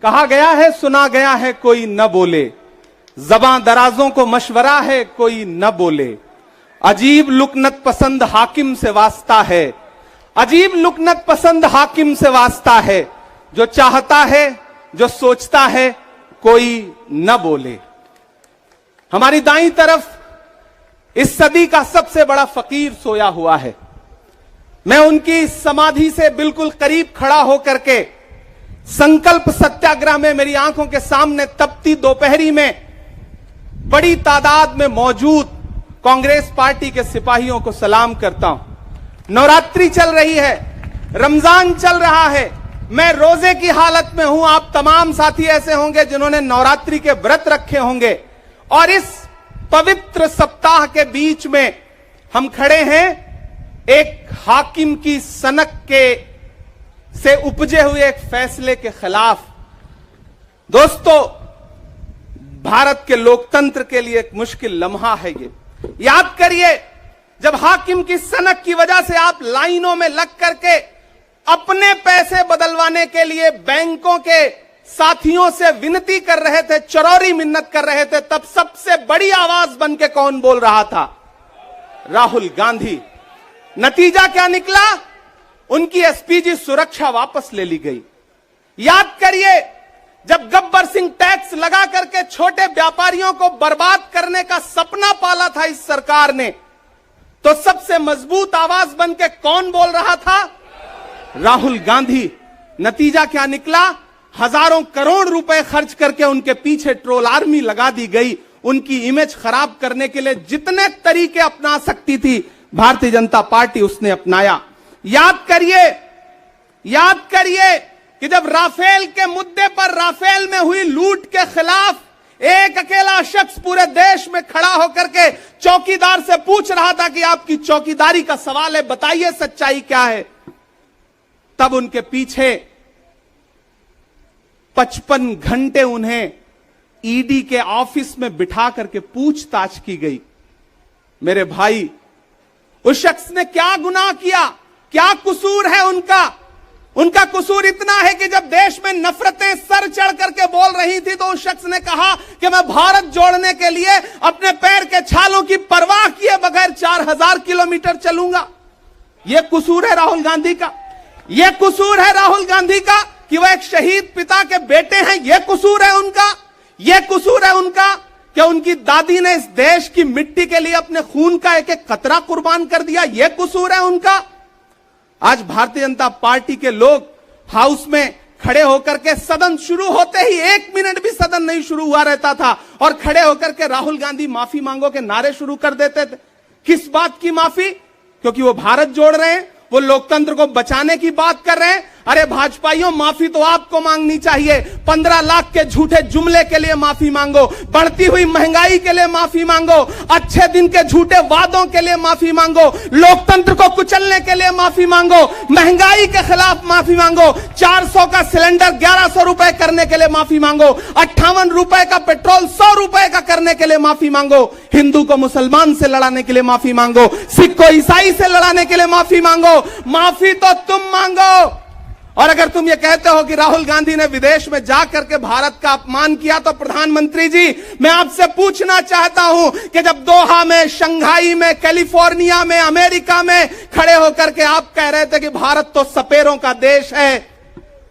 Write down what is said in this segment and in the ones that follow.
कहा गया है सुना गया है कोई न बोले, ज़बां दराजों को मशवरा है कोई न बोले। अजीब लुकनत पसंद हाकिम से वास्ता है, अजीब लुकनत पसंद हाकिम से वास्ता है। जो चाहता है जो सोचता है कोई न बोले। हमारी दाईं तरफ इस सदी का सबसे बड़ा फकीर सोया हुआ है। मैं उनकी समाधि से बिल्कुल करीब खड़ा होकर के संकल्प सत्याग्रह में मेरी आंखों के सामने तपती दोपहरी में बड़ी तादाद में मौजूद कांग्रेस पार्टी के सिपाहियों को सलाम करता हूं। नवरात्रि चल रही है, रमजान चल रहा है, मैं रोजे की हालत में हूं। आप तमाम साथी ऐसे होंगे जिन्होंने नवरात्रि के व्रत रखे होंगे और इस पवित्र सप्ताह के बीच में हम खड़े हैं एक हाकिम की सनक के से उपजे हुए एक फैसले के खिलाफ। दोस्तों, भारत के लोकतंत्र के लिए एक मुश्किल लम्हा है ये। याद करिए, जब हाकिम की सनक की वजह से आप लाइनों में लग करके अपने पैसे बदलवाने के लिए बैंकों के साथियों से विनती कर रहे थे, चरौरी मिन्नत कर रहे थे, तब सबसे बड़ी आवाज बन के कौन बोल रहा था? राहुल गांधी। नतीजा क्या निकला? उनकी एसपीजी सुरक्षा वापस ले ली गई। याद करिए, जब गब्बर सिंह टैक्स लगा करके छोटे व्यापारियों को बर्बाद करने का सपना पाला था इस सरकार ने, तो सबसे मजबूत आवाज बन के कौन बोल रहा था? राहुल गांधी। नतीजा क्या निकला? हजारों करोड़ रुपए खर्च करके उनके पीछे ट्रोल आर्मी लगा दी गई। उनकी इमेज खराब करने के लिए जितने तरीके अपना सकती थी भारतीय जनता पार्टी उसने अपनाया। याद करिए कि जब राफेल के मुद्दे पर, राफेल में हुई लूट के खिलाफ एक अकेला शख्स पूरे देश में खड़ा होकर के चौकीदार से पूछ रहा था कि आपकी चौकीदारी का सवाल है, बताइए सच्चाई क्या है। तब उनके पीछे 55 घंटे उन्हें ईडी के ऑफिस में बिठा करके पूछताछ की गई। मेरे भाई, उस शख्स ने क्या गुनाह किया? क्या कसूर है उनका? उनका कसूर इतना है कि जब देश में नफरतें सर चढ़ करके बोल रही थी तो उस शख्स ने कहा कि मैं भारत जोड़ने के लिए अपने पैर के छालों की परवाह किए बगैर 4000 किलोमीटर चलूंगा। यह कसूर है राहुल गांधी का। यह कसूर है राहुल गांधी का कि वह एक शहीद पिता के बेटे हैं। यह कसूर है उनका। यह कसूर है उनका कि उनकी दादी ने इस देश की मिट्टी के लिए अपने खून का एक एक कतरा कुर्बान कर दिया। यह कसूर है उनका। आज भारतीय जनता पार्टी के लोग हाउस में खड़े होकर के, सदन शुरू होते ही 1 मिनट भी सदन नहीं शुरू हुआ रहता था और खड़े होकर के राहुल गांधी माफी मांगो के नारे शुरू कर देते थे। किस बात की माफी? क्योंकि वो भारत जोड़ रहे हैं, वो लोकतंत्र को बचाने की बात कर रहे हैं। अरे भाजपाइयों, माफी तो आपको मांगनी चाहिए। 15 लाख के झूठे जुमले के लिए माफी मांगो, बढ़ती हुई महंगाई के लिए माफी मांगो, अच्छे दिन के झूठे वादों के लिए माफी मांगो, लोकतंत्र को कुचलने के लिए माफी मांगो, महंगाई के खिलाफ माफी मांगो, 400 का सिलेंडर 1100 रुपए करने के लिए माफी मांगो, 58 रुपए का पेट्रोल 100 रुपए का करने के लिए माफी मांगो, हिंदू को मुसलमान से लड़ाने के लिए माफी मांगो, सिख को ईसाई से लड़ाने के लिए माफी मांगो। माफी तो तुम मांगो। और अगर तुम ये कहते हो कि राहुल गांधी ने विदेश में जाकर के भारत का अपमान किया, तो प्रधानमंत्री जी, मैं आपसे पूछना चाहता हूं कि जब दोहा में, शंघाई में, कैलिफोर्निया में, अमेरिका में खड़े होकर के आप कह रहे थे कि भारत तो सपेरों का देश है,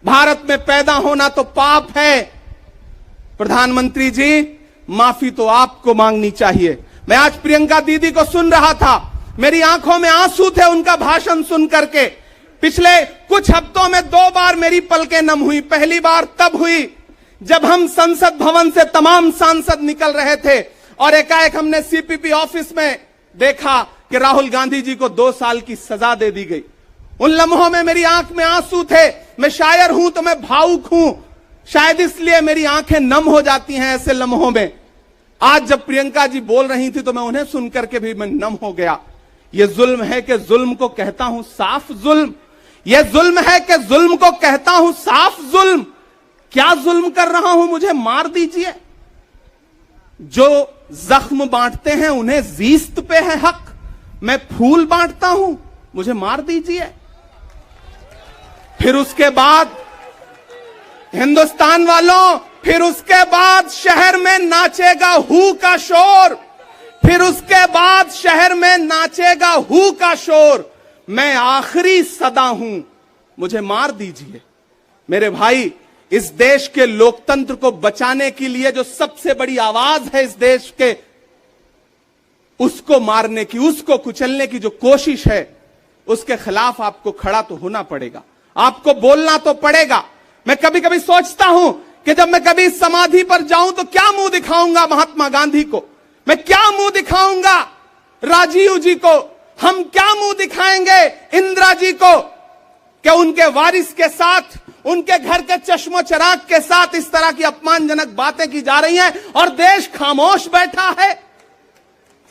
भारत में पैदा होना तो पाप है, प्रधानमंत्री जी, माफी तो आपको मांगनी चाहिए। मैं आज प्रियंका दीदी को सुन रहा था, मेरी आंखों में आंसू थे उनका भाषण सुन करके। पिछले कुछ हफ्तों में 2 बार मेरी पलकें नम हुई। पहली बार तब हुई जब हम संसद भवन से तमाम सांसद निकल रहे थे और एकाएक हमने सीपीपी ऑफिस में देखा कि राहुल गांधी जी को 2 साल की सजा दे दी गई। उन लम्हों में मेरी आंख में आंसू थे। मैं शायर हूं तो मैं भावुक हूं, शायद इसलिए मेरी आंखें नम हो जाती हैं ऐसे लम्हों में। आज जब प्रियंका जी बोल रही थी तो मैं उन्हें सुनकर के भी मैं नम हो गया। यह जुल्म है कि जुल्म को कहता हूं साफ जुल्म। यह जुल्म है कि जुल्म को कहता हूं साफ जुल्म। क्या जुल्म कर रहा हूं? मुझे मार दीजिए। जो जख्म बांटते हैं उन्हें जीस्त पे है हक। मैं फूल बांटता हूं, मुझे मार दीजिए। फिर उसके बाद हिंदुस्तान वालों, फिर उसके बाद शहर में नाचेगा हू का शोर, फिर उसके बाद शहर में नाचेगा हू का शोर। मैं आखिरी सदा हूं, मुझे मार दीजिए। मेरे भाई, इस देश के लोकतंत्र को बचाने के लिए जो सबसे बड़ी आवाज है इस देश के, उसको मारने की, उसको कुचलने की जो कोशिश है, उसके खिलाफ आपको खड़ा तो होना पड़ेगा, आपको बोलना तो पड़ेगा। मैं कभी कभी सोचता हूं कि जब मैं कभी समाधि पर जाऊं तो क्या मुंह दिखाऊंगा महात्मा गांधी को, मैं क्या मुंह दिखाऊंगा राजीव जी को, हम क्या मुंह दिखाएंगे इंदिरा जी को, कि उनके वारिस के साथ, उनके घर के चश्मो चिराग के साथ इस तरह की अपमानजनक बातें की जा रही हैं और देश खामोश बैठा है।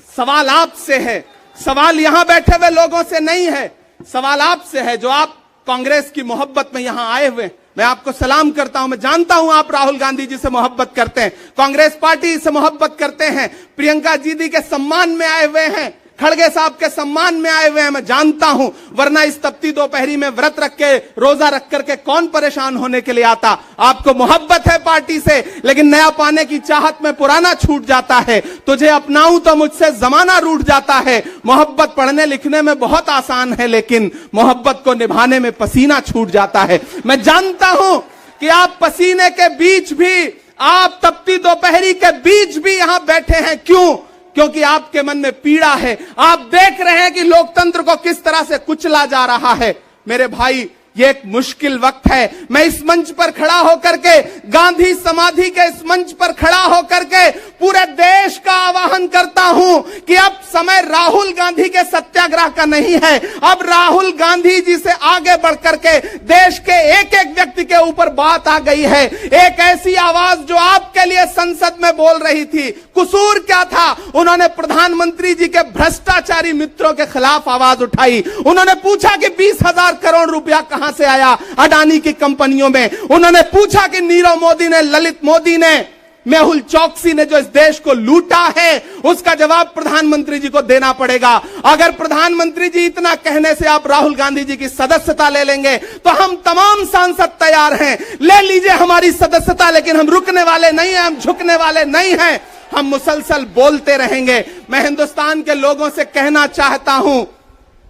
सवाल आपसे है, सवाल यहां बैठे हुए लोगों से नहीं है, सवाल आपसे है जो आप कांग्रेस की मोहब्बत में यहां आए हुए। मैं आपको सलाम करता हूं, मैं जानता हूं आप राहुल गांधी जी से मोहब्बत करते हैं, कांग्रेस पार्टी से मोहब्बत करते हैं, प्रियंका जी के सम्मान में आए हुए हैं, खड़गे साहब के सम्मान में आए हुए हैं, मैं जानता हूं, वरना इस तपती दोपहरी में व्रत रख के, रोजा रख करके कौन परेशान होने के लिए आता। आपको मोहब्बत है पार्टी से, लेकिन नया पाने की चाहत में पुराना छूट जाता है। तुझे अपनाऊं तो मुझसे जमाना रूठ जाता है। मोहब्बत पढ़ने लिखने में बहुत आसान है, लेकिन मोहब्बत को निभाने में पसीना छूट जाता है। मैं जानता हूं कि आप पसीने के बीच भी, आप तपती दोपहरी के बीच भी यहां बैठे हैं। क्यों? क्योंकि आपके मन में पीड़ा है, आप देख रहे हैं कि लोकतंत्र को किस तरह से कुचला जा रहा है। मेरे भाई, ये एक मुश्किल वक्त है। मैं इस मंच पर खड़ा होकर के, गांधी समाधि के इस मंच पर खड़ा होकर के पूरे देश का आह्वान करता हूं कि अब समय राहुल गांधी के सत्याग्रह का नहीं है। अब राहुल गांधी जी से आगे बढ़ करके देश के एक एक व्यक्ति के ऊपर बात आ गई है। एक ऐसी आवाज जो आपके लिए संसद में बोल रही थी, कसूर क्या था? उन्होंने प्रधानमंत्री जी के भ्रष्टाचारी मित्रों के खिलाफ आवाज उठाई। उन्होंने पूछा कि 20,000 करोड़ रुपया कहां से आया अडानी की कंपनियों में। उन्होंने पूछा कि नीरव मोदी ने, ललित मोदी ने, मेहुल चौकसी ने जो इस देश को लूटा है, उसका जवाब प्रधानमंत्री जी को देना पड़ेगा। अगर प्रधानमंत्री जी इतना कहने से आप राहुल गांधी जी की सदस्यता ले लेंगे तो हम तमाम सांसद तैयार हैं, ले लीजिए हमारी सदस्यता, लेकिन हम रुकने वाले नहीं हैं, हम झुकने वाले नहीं हैं, हम मुसलसल बोलते रहेंगे। मैं हिंदुस्तान के लोगों से कहना चाहता हूं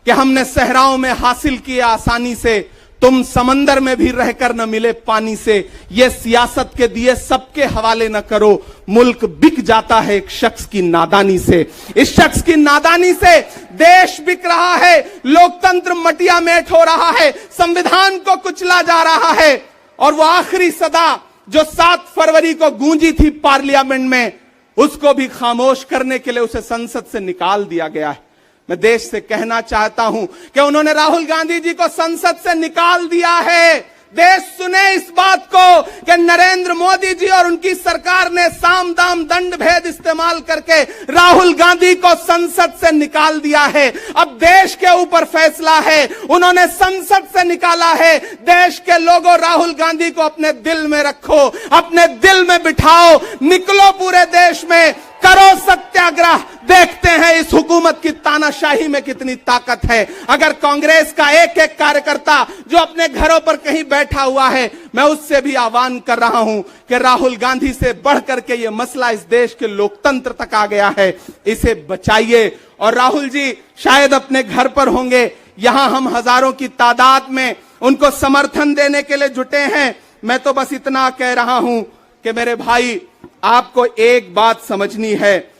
कि हमने सहराओं में हासिल किया आसानी से, तुम समंदर में भी रहकर न मिले पानी से। ये सियासत के दिए सबके हवाले न करो, मुल्क बिक जाता है एक शख्स की नादानी से। इस शख्स की नादानी से देश बिक रहा है, लोकतंत्र मटिया मेट हो रहा है, संविधान को कुचला जा रहा है। और वो आखिरी सदा जो 7 फरवरी को गूंजी थी पार्लियामेंट में, उसको भी खामोश करने के लिए उसे संसद से निकाल दिया गया है। मैं देश से कहना चाहता हूं कि उन्होंने राहुल गांधी जी को संसद से निकाल दिया है। देश सुने इस बात को कि नरेंद्र मोदी जी और उनकी सरकार ने साम दाम दंड भेद इस्तेमाल करके राहुल गांधी को संसद से निकाल दिया है। अब देश के ऊपर फैसला है, उन्होंने संसद से निकाला है। देश के लोगों, राहुल गांधी को अपने दिल में रखो, अपने दिल में बिठाओ, निकलो पूरे देश में, करो सत्याग्रह। देखते हैं इस हुकूमत की तानाशाही में कितनी ताकत है। अगर कांग्रेस का एक एक कार्यकर्ता जो अपने घरों पर कहीं बैठा हुआ है, मैं उससे भी आह्वान कर रहा हूं कि राहुल गांधी से बढ़ करके यह मसला इस देश के लोकतंत्र तक आ गया है, इसे बचाइए। और राहुल जी शायद अपने घर पर होंगे, यहां हम हजारों की तादाद में उनको समर्थन देने के लिए जुटे हैं। मैं तो बस इतना कह रहा हूं कि मेरे भाई, आपको एक बात समझनी है,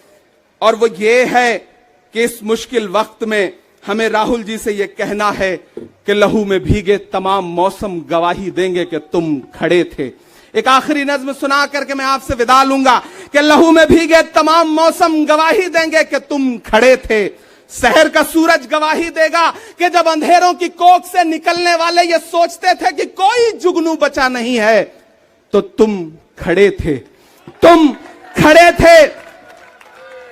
और वो ये है कि इस मुश्किल वक्त में हमें राहुल जी से ये कहना है कि लहू में भीगे तमाम मौसम गवाही देंगे कि तुम खड़े थे। एक आखिरी नज्म सुना करके मैं आपसे विदा लूंगा कि लहू में भीगे तमाम मौसम गवाही देंगे कि तुम खड़े थे। शहर का सूरज गवाही देगा कि जब अंधेरों की कोख से निकलने वाले ये सोचते थे कि कोई जुगनू बचा नहीं है, तो तुम खड़े थे, तुम खड़े थे।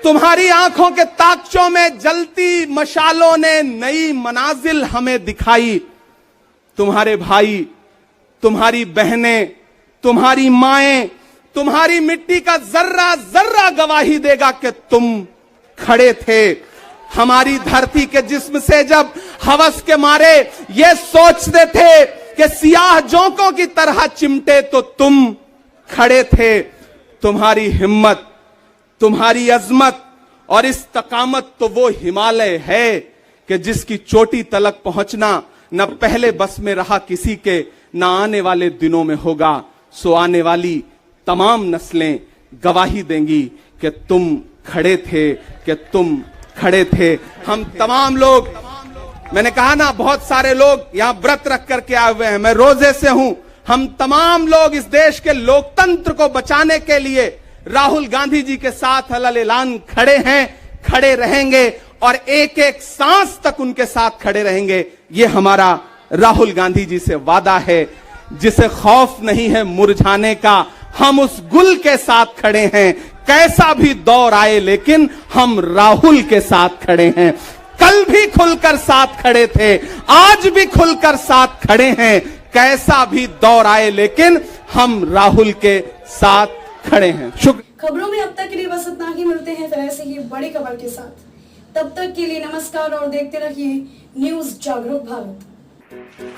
तुम्हारी आंखों के ताकचों में जलती मशालों ने नई मनाजिल हमें दिखाई। तुम्हारे भाई, तुम्हारी बहनें, तुम्हारी माएं, तुम्हारी मिट्टी का जर्रा जर्रा गवाही देगा कि तुम खड़े थे। हमारी धरती के जिस्म से जब हवस के मारे ये सोचते थे कि सियाह जोंकों की तरह चिमटे तो तुम खड़े थे। तुम्हारी हिम्मत, तुम्हारी अजमत और इस्तकामत तो वो हिमालय है कि जिसकी चोटी तलक पहुंचना न पहले बस में रहा किसी के, न आने वाले दिनों में होगा। सो आने वाली तमाम नस्लें गवाही देंगी कि तुम खड़े थे, कि तुम खड़े थे। हम तमाम लोग, मैंने कहा ना बहुत सारे लोग यहां व्रत रख करके आए हुए हैं, मैं रोजे से हूं। हम तमाम लोग इस देश के लोकतंत्र को बचाने के लिए राहुल गांधी जी के साथ अलल ऐलान खड़े हैं, खड़े रहेंगे और एक एक सांस तक उनके साथ खड़े रहेंगे। ये हमारा राहुल गांधी जी से वादा है। जिसे खौफ नहीं है मुरझाने का, हम उस गुल के साथ खड़े हैं। कैसा भी दौर आए लेकिन हम राहुल के साथ खड़े हैं। कल भी खुलकर साथ खड़े थे, आज भी खुलकर साथ खड़े हैं। कैसा भी दौर आए लेकिन हम राहुल के साथ खड़े हैं। शुक्रिया। खबरों में अब तक के लिए बस इतना ही। मिलते हैं फिर ऐसे ही बड़ी खबर के साथ। तब तक के लिए नमस्कार और देखते रहिए न्यूज़ जागरूक भारत।